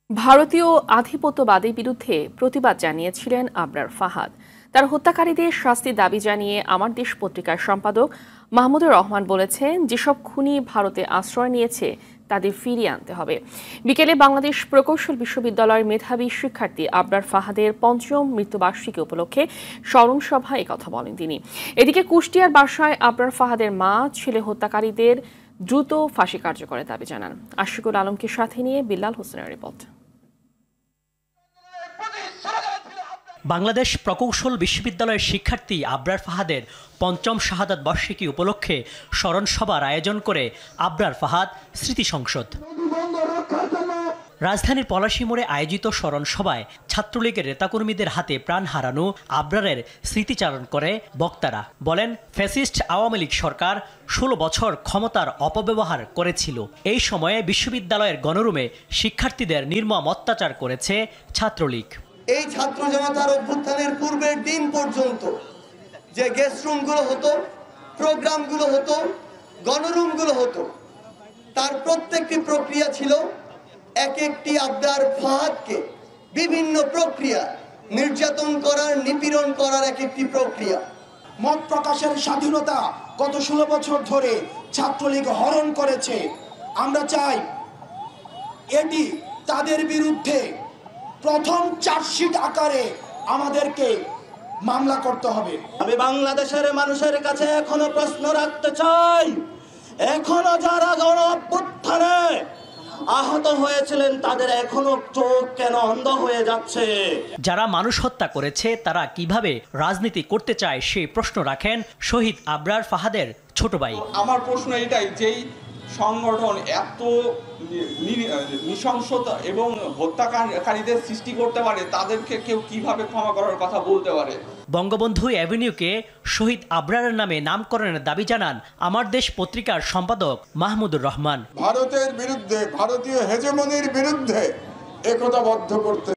ভারতীয় আধিপত্যবাদের বিরুদ্ধে প্রতিবাদ জানিয়েছিলেন আবরার ফাহাদ। তার হত্যাকারীদের শাস্তি দাবি জানিয়ে আমার দেশ পত্রিকার সম্পাদক মাহমুদুর রহমান বলেছেন, যেসব খুনি ভারতে আশ্রয় নিয়েছে তাদের ফিরিয়ে আনতে হবে। বিকেলে বাংলাদেশ প্রকৌশল বিশ্ববিদ্যালয়ের মেধাবী শিক্ষার্থী আবরার ফাহাদের ৫ম মৃত্যুবার্ষিকী উপলক্ষে স্মরণ সভায় একথা বলেন তিনি। এদিকে কুষ্টিয়ার বাসায় আবরার ফাহাদের মা ছেলে হত্যাকারীদের দ্রুত ফাঁসি কার্যকরের দাবি জানান। আশিকুল আলমকে সাথে নিয়ে বিল্লাল হোসেনের রিপোর্ট। বাংলাদেশ প্রকৌশল বিশ্ববিদ্যালয়ের শিক্ষার্থী আবরার ফাহাদের ৫ম শাহাদাত বার্ষিকী উপলক্ষে স্মরণ সভার আয়োজন করে আবরার ফাহাদ স্মৃতি সংসদ। রাজধানীর পলাশী মোড়ে আয়োজিত স্মরণ সভায় ছাত্রলীগের নেতাকর্মীদের হাতে প্রাণ হারানো আবরারের স্মৃতিচারণ করে বক্তারা বলেন, ফ্যাসিস্ট আওয়ামী লীগ সরকার ১৬ বছর ক্ষমতার অপব্যবহার করেছিল। এই সময়ে বিশ্ববিদ্যালয়ের গণরুমে শিক্ষার্থীদের নির্মম অত্যাচার করেছে ছাত্রলীগ। এই ছাত্র জনতার অভ্যুত্থানের পূর্বের দিন পর্যন্ত যে গেস্ট রুমগুলো হতো, প্রোগ্রামগুলো হতো, গণরুমগুলো হতো, তার প্রত্যেকটি প্রক্রিয়া ছিল এক একটি আবরার ফাহাদকে বিভিন্ন প্রক্রিয়া নির্যাতন করার, নিপীড়ন করার এক একটি প্রক্রিয়া। মত প্রকাশের স্বাধীনতা গত ১৬ বছর ধরে ছাত্রলীগ হরণ করেছে। আমরা চাই এটি তাদের বিরুদ্ধে প্রথম চার্জশিট আকারে আমাদেরকে মামলা করতে হবে। আমি বাংলাদেশের মানুষের কাছে এখনো প্রশ্ন রাখতে চাই, এখনো যারা গণঅভ্যুত্থানে আহত হয়েছিলেন তাদের এখনো চোখ কেন অন্ধ হয়ে যাচ্ছে? যারা মানুষ হত্যা করেছে তারা কিভাবে রাজনীতি করতে চায় সেই প্রশ্ন রাখেন শহীদ আবরার ফাহাদের ছোট ভাই। আমার প্রশ্ন এটাই, যেই সংগঠন এত নৃশংসতা এবং হত্যাকারীদের সৃষ্টি করতে পারে, তাদেরকে কেউ কিভাবে ক্ষমা করার কথা বলতে পারে? বঙ্গবন্ধু অ্যাভিনিউকে শহীদ আবরারের নামে নামকরণের দাবি জানান আমার দেশ পত্রিকার সম্পাদক মাহমুদুর রহমান। ভারতের বিরুদ্ধে, ভারতীয় হেজেমনির বিরুদ্ধে একতাবদ্ধ করতে